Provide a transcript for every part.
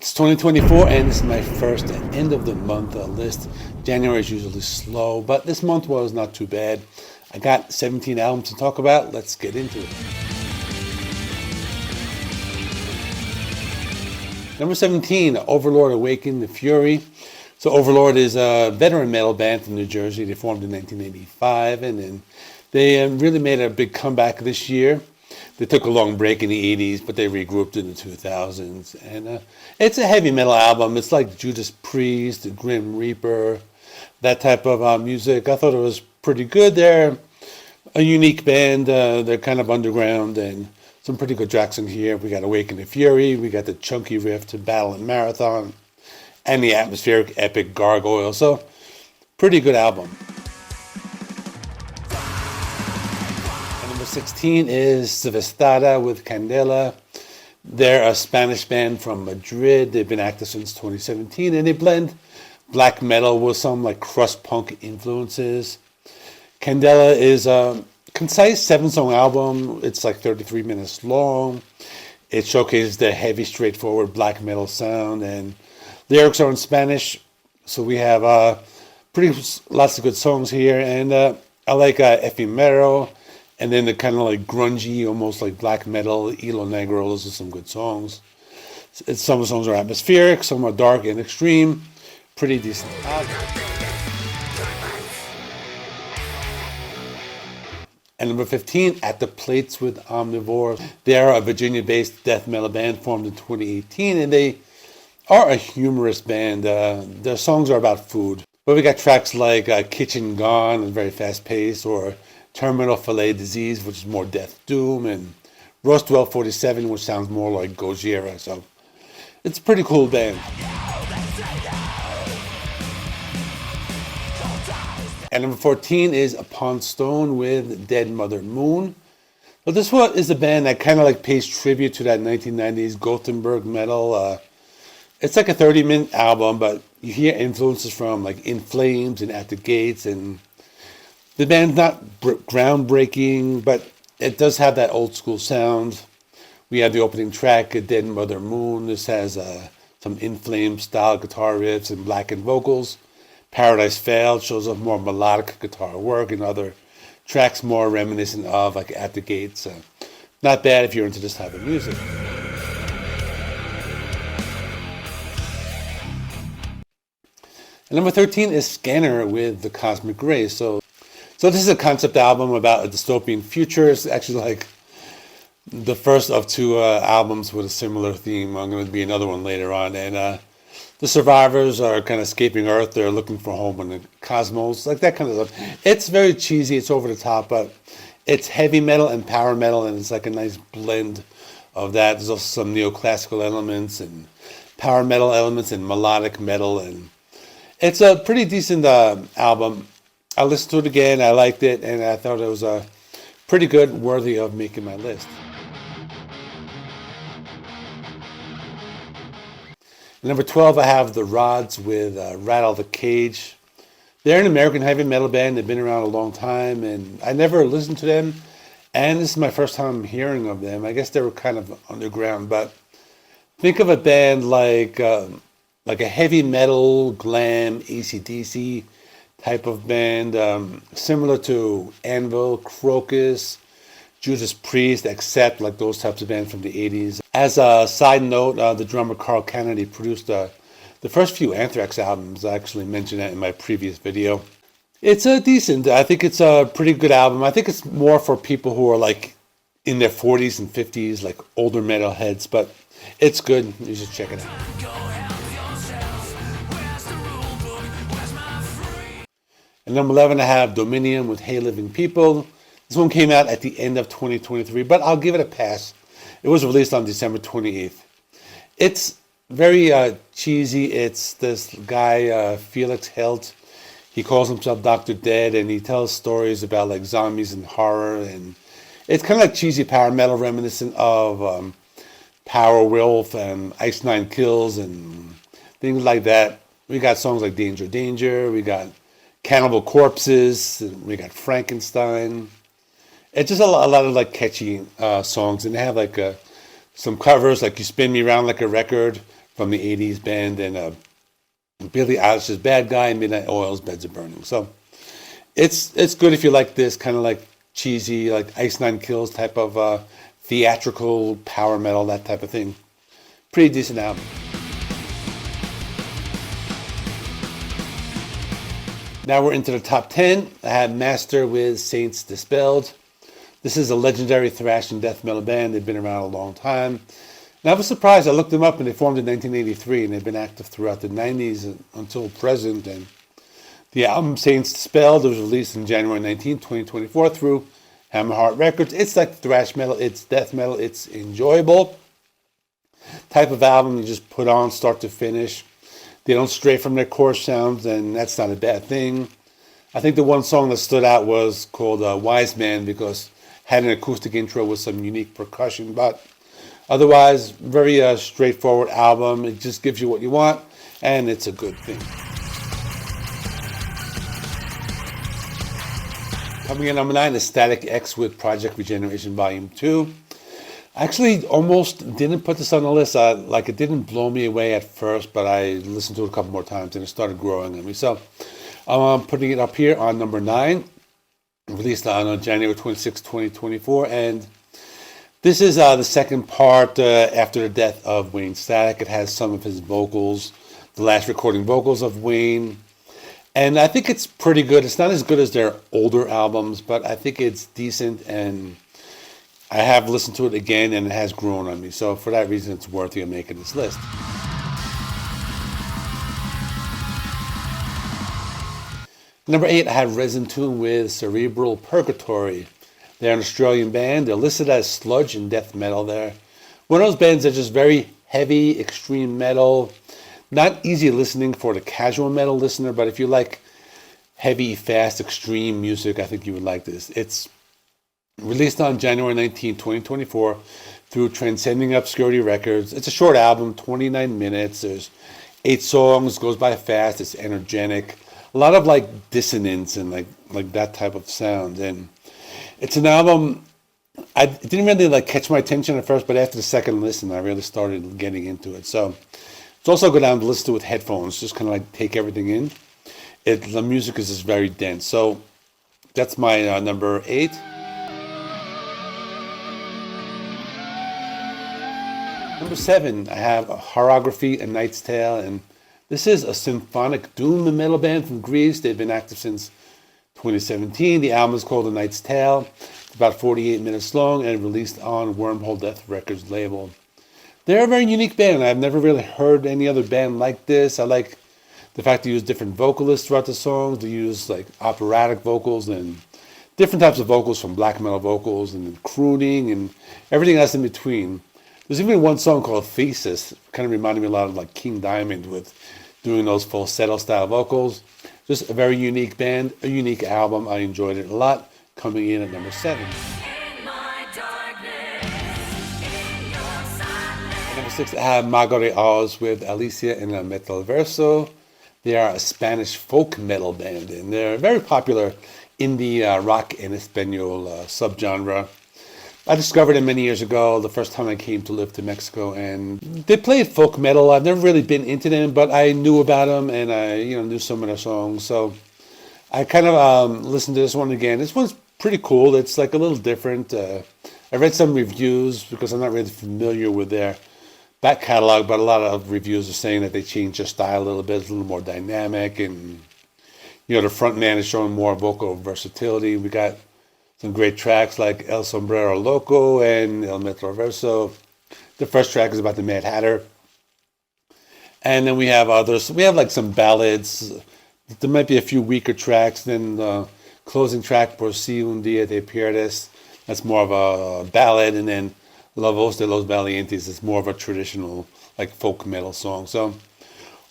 It's 2024 and this is my first end of the month list. January is usually slow, but this month was not too bad. I got 17 albums to talk about. Let's get into it. Number 17, Overlord, Awaken, The Fury. So Overlord is a veteran metal band from New Jersey. They formed in 1985, and then they really made a big comeback this year. They took a long break in the 80s, but they regrouped in the 2000s. And it's a heavy metal album. It's like Judas Priest, the Grim Reaper, that type of music. I thought it was pretty good. They're a unique band. They're kind of underground, and some pretty good tracks in here. We got Awaken, The Fury. We got the chunky riff to Battle and Marathon, and the atmospheric epic Gargoyle. So, pretty good album. 16 is Sest with Candela. They're a Spanish band from Madrid. They've been active since 2017, and they blend black metal with some like crust punk influences. Candela is a concise 7-song album. It's like 33 minutes long. It showcases the heavy, straightforward black metal sound, and lyrics are in Spanish. So we have lots of good songs here, and I like Efimero. And then the kind of like grungy, almost like black metal, Ilo Negro. Those are some good songs. Some of the songs are atmospheric, some are dark and extreme. Pretty decent album. And number 15, At the Plates with Omnivore. They are a Virginia-based death metal band formed in 2018, and they are a humorous band. Their songs are about food. But we got tracks like Kitchen Gone, and very fast-paced, or Terminal Fillet Disease, which is more death doom, and Roast 1247, which sounds more like Gojira. So it's a pretty cool band. And number 14 is Upon Stone with Dead Mother Moon. So this one is a band that kind of like pays tribute to that 1990s Gothenburg metal. It's like a 30-minute album, but you hear influences from like In Flames and At the Gates, and the band's not groundbreaking, but it does have that old school sound. We have the opening track, Dead Mother Moon. This has some In Flames style guitar riffs and blackened vocals. Paradise Failed shows off more melodic guitar work, and other tracks more reminiscent of like At the Gates. Not bad if you're into this type of music. And number 13 is Scanner with The Cosmic Ray. So this is a concept album about a dystopian future. It's actually like the first of two albums with a similar theme. I'm going to be another one later on. And the survivors are kind of escaping Earth. They're looking for home in the cosmos, like that kind of stuff. It's very cheesy. It's over the top, but it's heavy metal and power metal, and it's like a nice blend of that. There's also some neoclassical elements and power metal elements and melodic metal. And it's a pretty decent album. I listened to it again, I liked it, and I thought it was pretty good, worthy of making my list. Number 12, I have The Rods with Rattle the Cage. They're an American heavy metal band. They've been around a long time, and I never listened to them, and this is my first time hearing of them. I guess they were kind of underground, but think of a band like a heavy metal, glam, AC/DC type of band, similar to Anvil, Crocus, Judas Priest, except like those types of bands from the 80s. As a side note, the drummer Carl Kennedy produced the first few Anthrax albums. I actually mentioned that in my previous video. It's decent. I think it's a pretty good album. I think it's more for people who are like in their 40s and 50s, like older metalheads, but it's good. You should check it out. And number 11, I have Dominium with Hey Living People. This one came out at the end of 2023, but I'll give it a pass. It was released on December 28th. It's very cheesy. It's this guy, Felix Helt. He calls himself Dr. Dead, and he tells stories about like zombies and horror. And it's kind of like cheesy power metal reminiscent of Power Wolf and Ice Nine Kills and things like that. We got songs like Danger Danger. We got Cannibal Corpses. We got Frankenstein. It's just a lot of like catchy songs, and they have like some covers like You Spin Me Around Like a Record from the 80s band, and Billie Eilish's Bad Guy, and Midnight Oil's Beds Are Burning. So it's good if you like this kind of like cheesy, like Ice Nine Kills type of theatrical power metal, that type of thing. Pretty decent album. Now we're into the top 10. I have Master with Saints Dispelled. This is a legendary thrash and death metal band. They've been around a long time. And I was surprised. I looked them up, and they formed in 1983, and they've been active throughout the 90s until present. And the album Saints Dispelled was released on January 19, 2024 through Hammerheart Records. It's like thrash metal. It's death metal. It's enjoyable type of album you just put on start to finish. They don't stray from their core sounds, and that's not a bad thing. I think the one song that stood out was called Wise Man, because it had an acoustic intro with some unique percussion. But otherwise, very straightforward album. It just gives you what you want, and it's a good thing. Coming in number 9 is Static X with Project Regeneration Volume 2. I actually almost didn't put this on the list. It didn't blow me away at first, but I listened to it a couple more times and it started growing on me. So I'm putting it up here on number 9, released on January 26, 2024. And this is the second part after the death of Wayne Static. It has some of his vocals, the last recording vocals of Wayne. And I think it's pretty good. It's not as good as their older albums, but I think it's decent, and I have listened to it again, and it has grown on me. So for that reason, it's worthy of making this list. Number 8, I have Resin Tune with Cerebral Purgatory. They're an Australian band. They're listed as sludge and death metal. They're one of those bands that are just very heavy, extreme metal. Not easy listening for the casual metal listener, but if you like heavy, fast, extreme music, I think you would like this. It's released on January 19, 2024 through Transcending Obscurity Records. It's a short album, 29 minutes. There's 8 songs, goes by fast, it's energetic. A lot of like dissonance and like that type of sound. And it's an album, it didn't really like catch my attention at first, but after the second listen, I really started getting into it. So it's also a good album to listen to with headphones, just kind of like take everything in. The music is just very dense. So that's my number 8. Number 7, I have Horrorgraphy, A Knight's Tale, and this is a symphonic doom metal band from Greece. They've been active since 2017. The album is called A Knight's Tale. It's about 48 minutes long and released on Wormhole Death Records label. They're a very unique band. I've never really heard any other band like this. I like the fact they use different vocalists throughout the songs. They use like operatic vocals and different types of vocals, from black metal vocals and crooning and everything else in between. There's even one song called Thesis, kind of reminded me a lot of like King Diamond with doing those falsetto style vocals. Just a very unique band, a unique album. I enjoyed it a lot. Coming in at number 7. Number 6, I have Mago de Oz with Alicia in a Metal Verso. They are a Spanish folk metal band, and they're very popular in the rock and Espanol subgenre. I discovered them many years ago, the first time I came to live to Mexico, and they played folk metal. I've never really been into them, but I knew about them, and I knew some of their songs. So I kind of listened to this one again. This one's pretty cool. It's like a little different. I read some reviews because I'm not really familiar with their back catalog, but a lot of reviews are saying that they changed their style a little bit. It's a little more dynamic, and the front man is showing more vocal versatility. We got some great tracks like El Sombrero Loco and El Metro Verso. The first track is about the Mad Hatter. And then we have others. We have like some ballads. There might be a few weaker tracks. Then the closing track, Por Si Un Día Te Pierdes, that's more of a ballad. And then La Voz de los Valientes is more of a traditional like folk metal song. So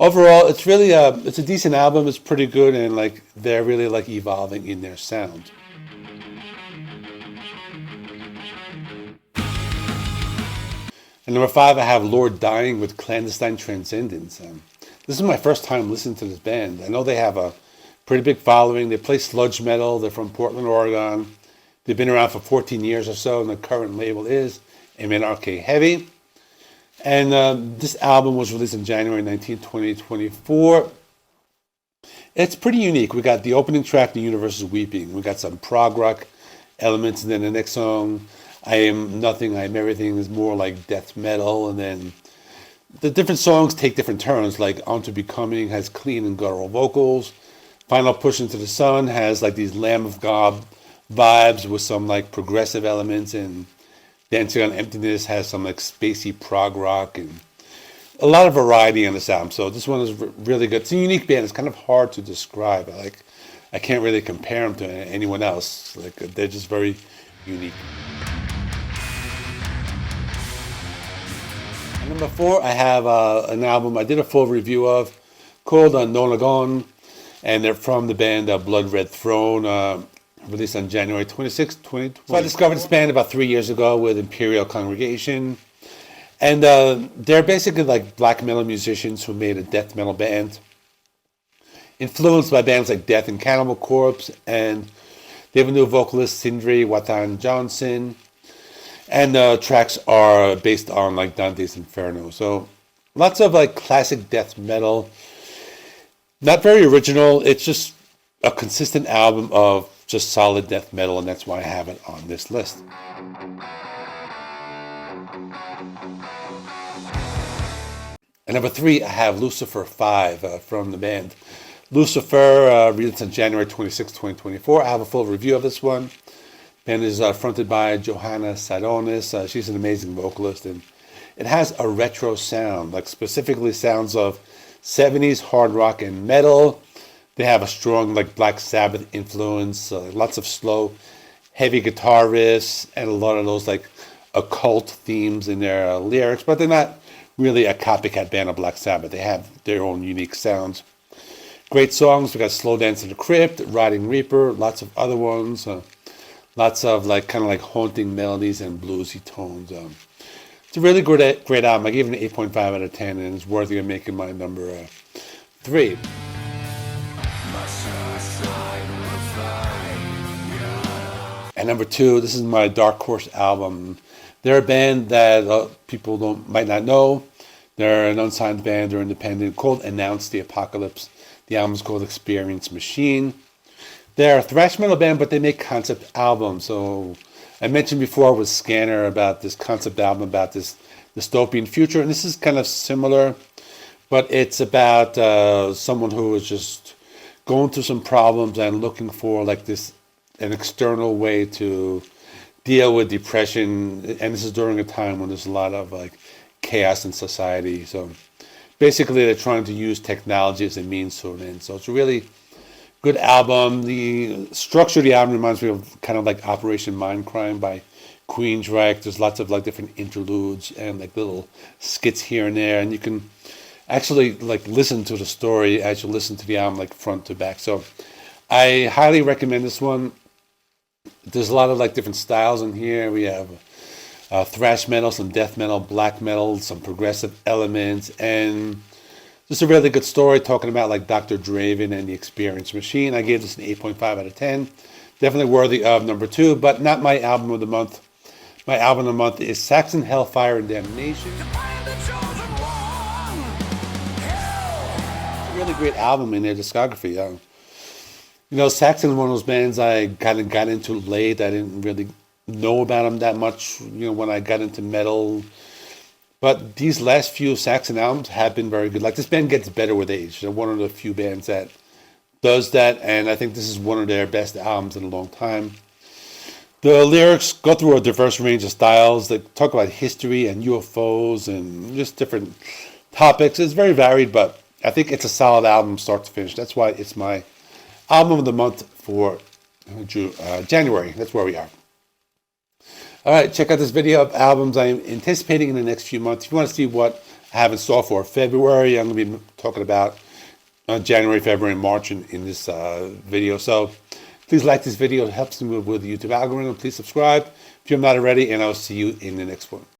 overall, it's really it's a decent album. It's pretty good, and like they're really like evolving in their sound. And number 5, I have Lord Dying with Clandestine Transcendence. This is my first time listening to this band. I know they have a pretty big following. They play sludge metal. They're from Portland, Oregon. They've been around for 14 years or so, and the current label is MNRK Heavy. And this album was released in January 19, 2024. It's pretty unique. We got the opening track, The Universe is Weeping. We got some prog rock elements, and then the next song, I Am Nothing, I Am Everything, is more like death metal. And then the different songs take different turns, like Onto Becoming has clean and guttural vocals. Final Push Into the Sun has like these Lamb of God vibes with some like progressive elements, and Dancing on Emptiness has some like spacey prog rock, and a lot of variety on this album. So this one is really good. It's a unique band. It's kind of hard to describe. I can't really compare them to anyone else. Like, they're just very unique. And number 4, I have an album I did a full review of called Nonagon, and they're from the band Blood Red Throne, released on January 26, 2020. So I discovered this band about 3 years ago with Imperial Congregation. And they're basically like black metal musicians who made a death metal band, influenced by bands like Death and Cannibal Corpse, and they have a new vocalist, Sindri Watan Johnson, and the tracks are based on like Dante's Inferno. So lots of like classic death metal, not very original. It's just a consistent album of just solid death metal, and that's why I have it on this list. And number 3, I have Lucifer 5 from the band Lucifer, released on January 26, 2024. I have a full review of this one. The band is fronted by Johanna Sadonis. She's an amazing vocalist, and it has a retro sound, like specifically sounds of 70s hard rock and metal. They have a strong like Black Sabbath influence, lots of slow, heavy guitar riffs, and a lot of those like occult themes in their lyrics, but they're not really a copycat band of Black Sabbath. They have their own unique sounds. Great songs. We got Slow Dance in the Crypt, Riding Reaper, lots of other ones. Lots of like kind of like haunting melodies and bluesy tones. It's a really great album. I gave it an 8.5 out of 10, and it's worthy of making my number 3. And number 2, this is my Dark Horse album. They're a band that people might not know. They're an unsigned band or independent called Announce the Apocalypse. The album is called Experience Machine. They're a thrash metal band, but they make concept albums. So I mentioned before with Scanner about this concept album about this dystopian future, and this is kind of similar, but it's about someone who is just going through some problems and looking for like an external way to deal with depression, and this is during a time when there's a lot of like chaos in society. So basically they're trying to use technology as a means to an end. So it's a really good album. The structure of the album reminds me of kind of like Operation Mindcrime by Queensryche. There's lots of like different interludes and like little skits here and there, and you can actually like listen to the story as you listen to the album like front to back. So I highly recommend this one. There's a lot of like different styles in here. We have thrash metal, some death metal, black metal, some progressive elements, and just a really good story talking about like Dr. Draven and the Experience Machine. I gave this an 8.5 out of 10. Definitely worthy of number 2, but not my album of the month. My album of the month is Saxon, Hellfire, and Damnation. It's a really great album in their discography. Saxon is one of those bands I kind of got into late. I didn't really know about them that much, when I got into metal. But these last few Saxon albums have been very good. Like, this band gets better with age. They're one of the few bands that does that, and I think this is one of their best albums in a long time. The lyrics go through a diverse range of styles. They talk about history and UFOs and just different topics. It's very varied, but I think it's a solid album start to finish. That's why it's my album of the month for January. That's where we are. All right, check out this video of albums I'm anticipating in the next few months. If you want to see what I have in store for February, I'm going to be talking about January, February, and March in this video. So please like this video. It helps me with the YouTube algorithm. Please subscribe if you're not already, and I'll see you in the next one.